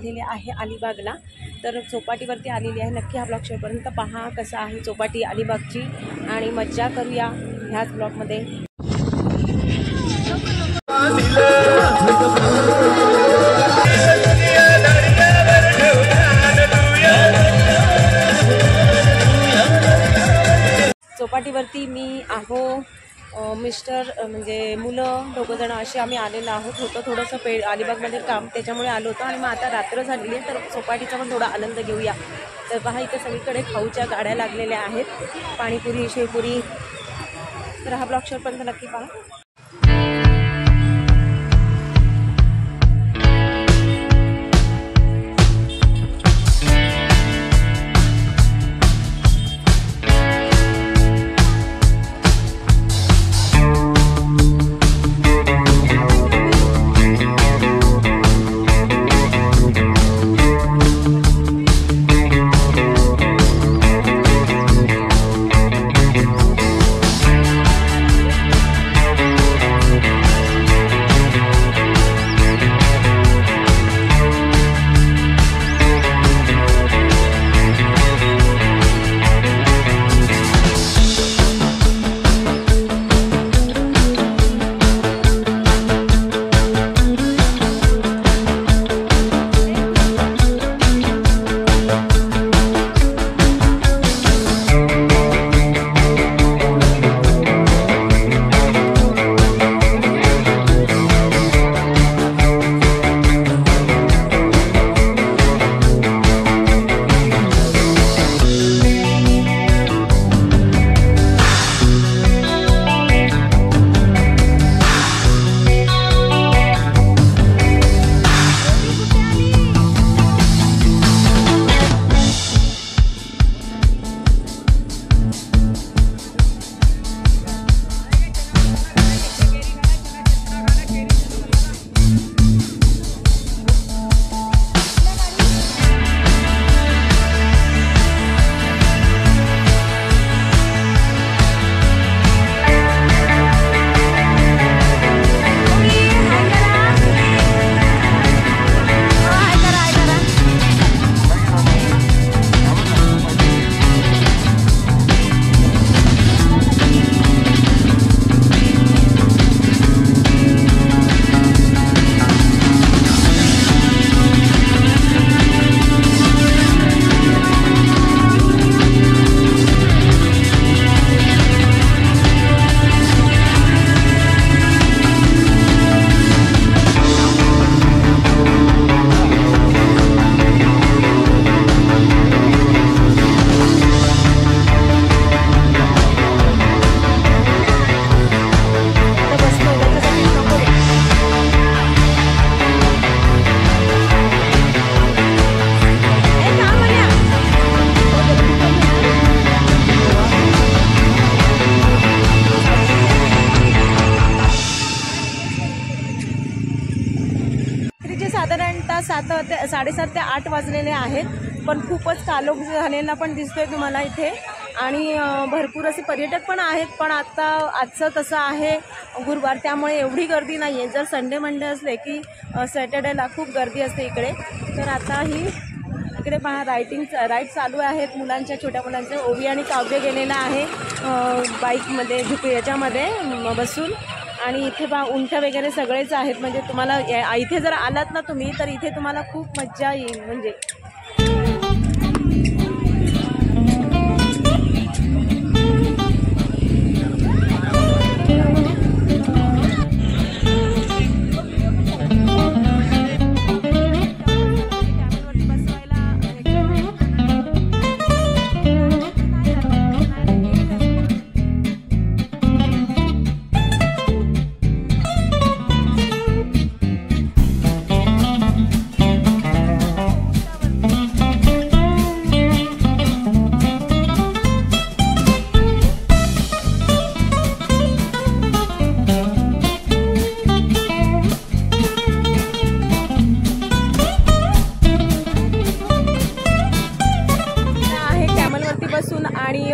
आलेले आहे अलिबागला। तर चौपाटीवरती आलेली आहे। नक्की हा ब्लॉग शेवटपर्यंत पहा कसा आहे चौपाटी अलिबागची आणि मज्जा करूया ह्याच ब्लॉगमध्ये। चौपाटीवरती मी आहो, मिस्टर म्हणजे मुलं दोघंजण असे आम्ही आलेलो आहोत। होतं थोडंसं अलिबागमध्ये काम, त्याच्यामुळे आलो होतो आणि मग आता रात्र झालेली आहे तर चौपाटीचा पण थोडा आनंद घेऊया। तर पहा इथे सगळीकडे खाऊच्या गाड्या लागलेल्या आहेत, पाणीपुरी शेवपुरी। तर हा ब्लॉग शेवटपर्यंत नक्की पहा। साधारणतः 7:30 ते 8 वाजलेले आहेत, पण खूपच कालोख झालेला पण दिसतोय तुम्हाला इथे आणि भरपूर असे पर्यटक पण आहेत। पण आजचं तसं आहे गुरुवार, त्यामुळे एवढी गर्दी नाही आहे। जर संडे मंडे असले की सॅटर्डेला खूप गर्दी असते इकडे। तर आता ही इकडे पहा राईड चालू आहेत मुलांच्या, छोट्या मुलांचे। ओवी आणि काव्य गेलेला आहे बाईकमध्ये याच्यामध्ये बसून। आणि इथे पहा उंट वगैरे सगळेच आहेत, म्हणजे तुम्हाला इथे जर आलात ना तुम्ही तर इथे तुम्हाला खूप मज्जा येईल म्हणजे। चौपाटीवरती बसून आणि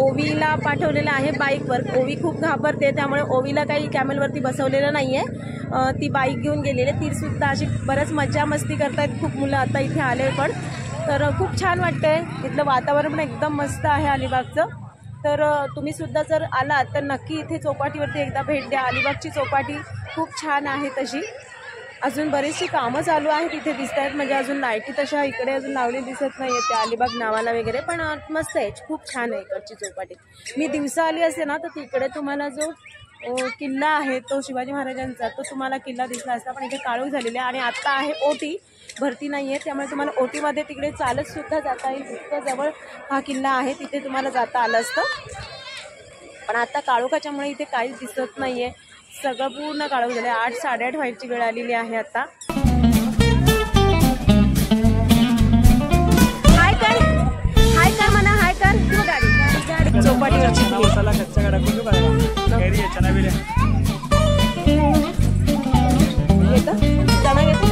ओवीला पाठवलेलं आहे बाईकवर. ओवी खूप घाबरते, त्यामुळे ओवीला काही कॅमेलवरती बसवलेलं नाही आहे. ती बाईक घेऊन गेलेली आहे. तीसुद्धा अशी बरंच मजा मस्ती करतायत खूप मुलं आता इथे आले पण. तर खूप छान वाटतंय. इथलं वातावरण पण एकदम मस्त आहे अलिबागचं. तर तुम्हीसुद्धा जर आलात तर नक्की इथे चौपाटीवरती एकदा भेट द्या. अलिबागची चौपाटी खूप छान आहे तशी. अजून बरीचशी कामं चालू आहेत इथे दिसत आहेत, म्हणजे अजून लाईटी तशा इकडे अजून लावली दिसत नाही आहेत त्या अलिबाग नावाला वगैरे, पण मस्त आहे, खूप छान आहे इकडची चौपाटी. मी दिवसा आली असते ना तर तिकडे तुम्हाला जो किल्ला आहे तो शिवाजी महाराजांचा तो तुम्हाला किल्ला दिसला असता, पण इथे काळोख झालेले आहे. आणि आत्ता आहे ओटी, भरती नाही आहे, त्यामुळे तुम्हाला ओटीमध्ये तिकडे चालतसुद्धा जाता येईल. इतकं जवळ हा किल्ला आहे, तिथे तुम्हाला जाता आलं असतं. पण आता काळोखाच्यामुळे इथे काहीच दिसत नाही आहे, सगळं पूर्ण काळोख झालं. 8 साडेआठ व्हायची वेळ आलेली आहे आता. हाय कर, हाय कर म्हणा, हाय कर. गाडी चौपाटीवरची येतं चणा घेतो.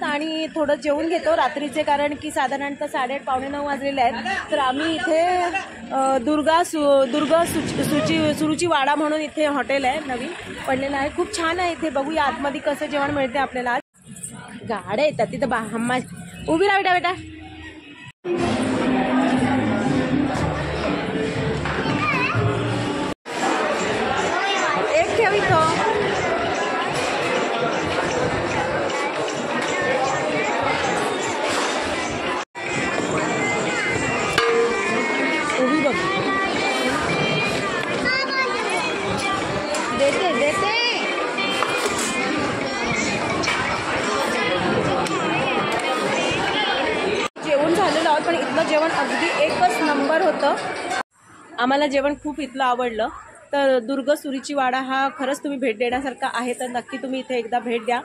आणि थोडं जेवून घेतो रात्रीचे, कारण की साधारणतः 8:30 पावणे 9 वाजलेले आहेत. तर आम्ही इथे सुरुची वाडा म्हणून इथे हॉटेल आहे, नवीन पडलेलं आहे, खूप छान आहे. इथे बघूया आतमध्ये कसं जेवण मिळते आपल्याला. आज गाड्या येतात तिथं, हम्मा उभी राहा बेटा. जेवण अगदी एकच नंबर होतं. आम्हाला जेवण खूप इथलं आवडलं. तर दुर्ग सुरीची वाडा हा खरंच तुम्ही भेट देण्यासारखा आहे, तर नक्की तुम्ही इथे एकदा भेट द्या.